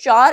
4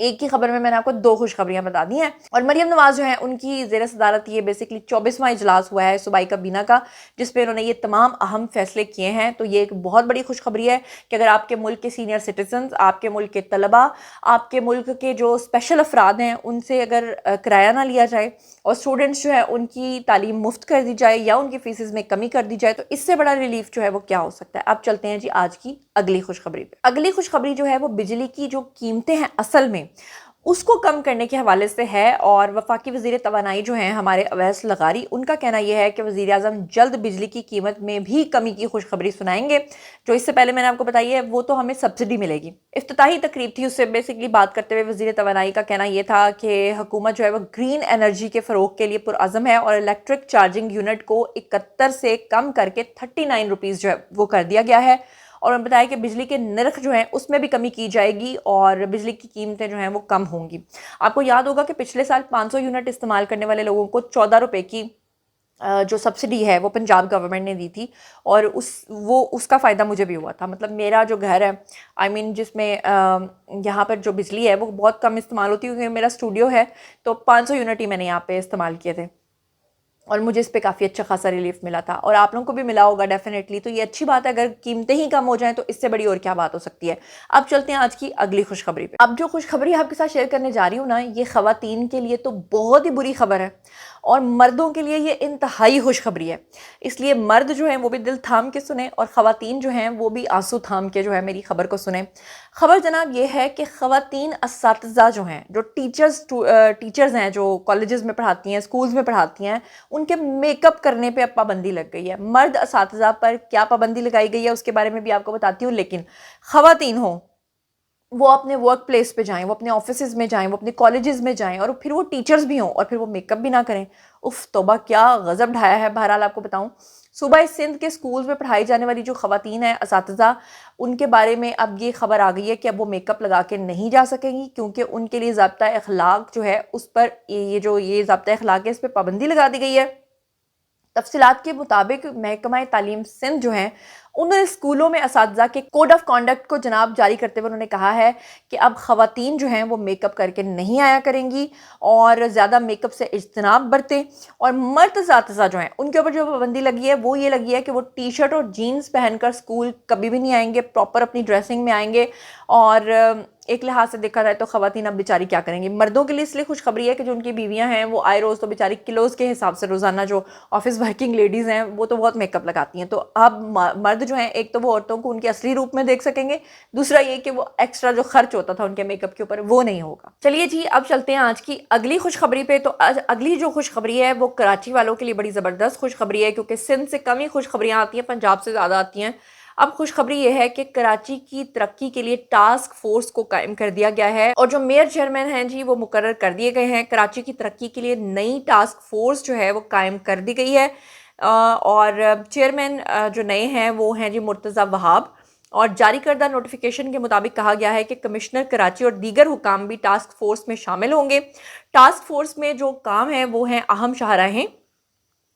ایک ہی خبر میں نے آپ کو 2 خوشخبریاں بتا دی ہیں. اور مریم نواز جو ہیں ان کی زیر صدارت یہ بیسکلی 24واں اجلاس ہوا ہے صوبائی کابینہ کا، جس پہ انہوں نے یہ تمام اہم فیصلے کیے ہیں. تو یہ ایک بہت بڑی خوشخبری ہے کہ اگر آپ کے ملک کے سینئر سٹیزنز، آپ کے ملک کے طلباء، آپ کے ملک کے جو اسپیشل افراد ہیں ان سے اگر کرایہ نہ لیا جائے اور اسٹوڈنٹس جو ہے ان کی تعلیم مفت کر دی جائے یا ان کی فیسز میں کمی کر دی جائے، تو اس سے بڑا ریلیف جو ہے وہ کیا ہو سکتا ہے. اب چلتے ہیں جی آج کی اگلی خوشخبری پہ. اگلی خوشخبری جو ہے وہ بجلی کی جو قیمتیں ہیں اصل میں اس کو کم کرنے کے حوالے سے ہے. اور وفاقی وزیر توانائی جو ہیں ہمارے اویس لغاری، ان کا کہنا یہ ہے کہ وزیر اعظم جلد بجلی کی قیمت میں بھی کمی کی خوشخبری سنائیں گے. جو اس سے پہلے میں نے آپ کو بتائی ہے وہ تو ہمیں سبسڈی ملے گی. افتتاحی تقریب تھی، اس سے بیسکلی بات کرتے ہوئے وزیر توانائی کا کہنا یہ تھا کہ حکومت جو ہے وہ گرین انرجی کے فروغ کے لیے پرعزم ہے اور الیکٹرک چارجنگ یونٹ کو 71 سے کم کر کے 39 روپیز جو ہے وہ کر دیا گیا ہے. اور انہوں نے بتایا کہ بجلی کے نرخ جو ہیں اس میں بھی کمی کی جائے گی اور بجلی کی قیمتیں جو ہیں وہ کم ہوں گی. آپ کو یاد ہوگا کہ پچھلے سال 500 یونٹ استعمال کرنے والے لوگوں کو 14 روپے کی جو سبسڈی ہے وہ پنجاب گورنمنٹ نے دی تھی، اور اس کا فائدہ مجھے بھی ہوا تھا. مطلب میرا جو گھر ہے جس میں یہاں پر جو بجلی ہے وہ بہت کم استعمال ہوتی ہے کیونکہ میرا اسٹوڈیو ہے، تو 500 یونٹ ہی میں نے یہاں پہ استعمال کیے تھے اور مجھے اس پہ کافی اچھا خاصا ریلیف ملا تھا، اور آپ لوگوں کو بھی ملا ہوگا ڈیفینیٹلی. تو یہ اچھی بات ہے، اگر قیمتیں ہی کم ہو جائیں تو اس سے بڑی اور کیا بات ہو سکتی ہے. اب چلتے ہیں آج کی اگلی خوشخبری پہ. اب جو خوشخبری آپ کے ساتھ شیئر کرنے جا رہی ہوں نا، یہ خواتین کے لیے تو بہت ہی بری خبر ہے اور مردوں کے لیے یہ انتہائی خوشخبری ہے. اس لیے مرد جو ہیں وہ بھی دل تھام کے سنیں اور خواتین جو ہیں وہ بھی آنسو تھام کے جو ہے میری خبر کو سنیں. خبر جناب یہ ہے کہ خواتین اساتذہ جو ہیں، جو ٹیچرز ہیں، جو کالجز میں پڑھاتی ہیں، اسکولز میں پڑھاتی ہیں، ان کے میک اپ کرنے پہ اب پابندی لگ گئی ہے. مرد اساتذہ پر کیا پابندی لگائی گئی ہے اس کے بارے میں بھی آپ کو بتاتی ہوں، لیکن خواتین ہوں وہ اپنے ورک پلیس پہ جائیں، وہ اپنے آفیسز میں جائیں، وہ اپنے کالجز میں جائیں، اور پھر وہ ٹیچرز بھی ہوں اور پھر وہ میک اپ بھی نہ کریں. توبہ کیا غضب ڈھایا ہے. بہرحال آپ کو بتاؤں، صوبہ سندھ کے سکولز میں پڑھائی جانے والی جو خواتین ہیں اساتذہ، ان کے بارے میں اب یہ خبر آ گئی ہے کہ اب وہ میک اپ لگا کے نہیں جا سکیں گی، کیونکہ ان کے لیے ضابطہ اخلاق جو ہے اس پر یہ ضابطہ اخلاق ہے اس پہ پابندی لگا دی گئی ہے. تفصیلات کے مطابق محکمہ تعلیم سندھ جو ہیں انہوں نے اسکولوں میں اساتذہ کے کوڈ آف کانڈکٹ کو جناب جاری کرتے ہوئے انہوں نے کہا ہے کہ اب خواتین جو ہیں وہ میک اپ کر کے نہیں آیا کریں گی اور زیادہ میک اپ سے اجتناب برتیں. اور مرد اساتذہ جو ہیں ان کے اوپر جو پابندی لگی ہے وہ یہ لگی ہے کہ وہ ٹی شرٹ اور جینز پہن کر اسکول کبھی بھی نہیں آئیں گے، پراپر اپنی ڈریسنگ میں آئیں گے. اور ایک لحاظ سے دیکھا جائے تو خواتین اب بیچاری کیا کریں گی. مردوں کے لیے اس لیے خوشخبری ہے کہ جو ان کی بیویاں ہیں وہ آئے روز تو بیچاری کلوز کے حساب سے روزانہ جو آفس ورکنگ لیڈیز ہیں وہ تو بہت میک اپ لگاتی ہیں. تو اب مرد جو ہیں ایک تو وہ عورتوں کو ان کے اصلی روپ میں دیکھ سکیں گے، دوسرا یہ کہ وہ ایکسٹرا جو خرچ ہوتا تھا ان کے میک اپ کے اوپر وہ نہیں ہوگا. چلیے جی اب چلتے ہیں آج کی اگلی خوشخبری پہ. تو اگلی جو خوشخبری ہے وہ کراچی والوں کے لیے بڑی زبردست خوشخبری ہے، کیونکہ سندھ سے کم ہی خوشخبریاں آتی ہیں، پنجاب سے زیادہ آتی ہیں. اب خوشخبری یہ ہے کہ کراچی کی ترقی کے لیے ٹاسک فورس کو قائم کر دیا گیا ہے اور جو میئر چیئرمین ہیں جی وہ مقرر کر دیے گئے ہیں. کراچی کی ترقی کے لیے نئی ٹاسک فورس جو ہے وہ قائم کر دی گئی ہے اور چیئرمین جو نئے ہیں وہ ہیں جی مرتضی وہاب. اور جاری کردہ نوٹیفیکیشن کے مطابق کہا گیا ہے کہ کمشنر کراچی اور دیگر حکام بھی ٹاسک فورس میں شامل ہوں گے. ٹاسک فورس میں جو کام ہیں وہ ہیں اہم شاہراہیں،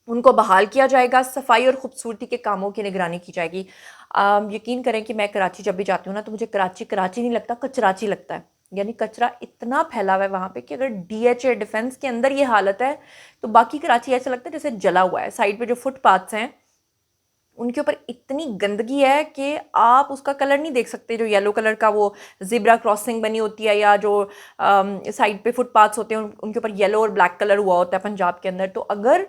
ان کو بحال کیا جائے گا، صفائی اور خوبصورتی کے کاموں کی نگرانی کی جائے گی. یقین کریں کہ میں کراچی جب بھی جاتی ہوں نا تو مجھے کراچی نہیں لگتا، کچراچی لگتا ہے. یعنی کچرا اتنا پھیلا ہوا ہے وہاں پہ کہ اگر ڈی ایچ اے ڈیفنس کے اندر یہ حالت ہے تو باقی کراچی ایسا لگتا ہے جیسے جلا ہوا ہے. سائڈ پہ جو فٹ پاتھس ہیں ان کے اوپر اتنی گندگی ہے کہ آپ اس کا کلر نہیں دیکھ سکتے. جو یلو کلر کا وہ زیبرا کراسنگ بنی ہوتی ہے یا جو سائڈ پہ فٹ پاتھس ہوتے ہیں ان کے اوپر یلو اور بلیک کلر ہوا ہوتا ہے پنجاب کے اندر. تو اگر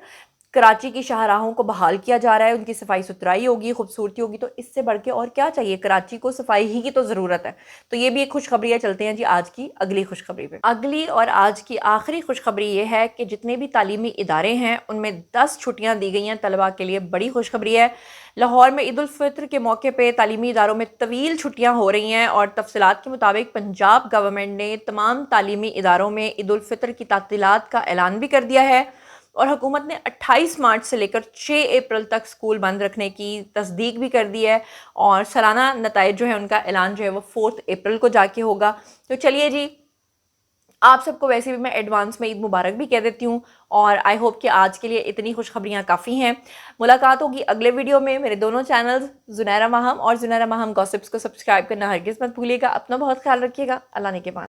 کراچی کی شاہراہوں کو بحال کیا جا رہا ہے، ان کی صفائی ستھرائی ہوگی، خوبصورتی ہوگی، تو اس سے بڑھ کے اور کیا چاہیے. کراچی کو صفائی ہی کی تو ضرورت ہے. تو یہ بھی ایک خوشخبری ہے. چلتے ہیں جی آج کی اگلی خوشخبری پہ. اگلی اور آج کی آخری خوشخبری یہ ہے کہ جتنے بھی تعلیمی ادارے ہیں ان میں 10 چھٹیاں دی گئی ہیں طلباء کے لیے. بڑی خوشخبری ہے. لاہور میں عید الفطر کے موقع پہ تعلیمی اداروں میں طویل چھٹیاں ہو رہی ہیں اور تفصیلات کے مطابق پنجاب گورنمنٹ نے تمام تعلیمی اداروں میں عید الفطر کی تعطیلات کا اعلان بھی کر دیا ہے اور حکومت نے 28 مارچ سے لے کر 6 اپریل تک سکول بند رکھنے کی تصدیق بھی کر دی ہے اور سالانہ نتائج جو ہے ان کا اعلان جو ہے وہ 4 اپریل کو جا کے ہوگا. تو چلیے جی آپ سب کو ویسے بھی میں ایڈوانس میں عید مبارک بھی کہہ دیتی ہوں اور آئی ہوپ کہ آج کے لیے اتنی خوشخبریاں کافی ہیں. ملاقات ہوگی اگلے ویڈیو میں. میرے دونوں چینلز زنیرہ ماہم اور زنیرہ ماہم گوسپس کو سبسکرائب کرنا ہرگز مت بھولیے گا. اپنا بہت خیال رکھیے گا. اللہ نے کے بعد.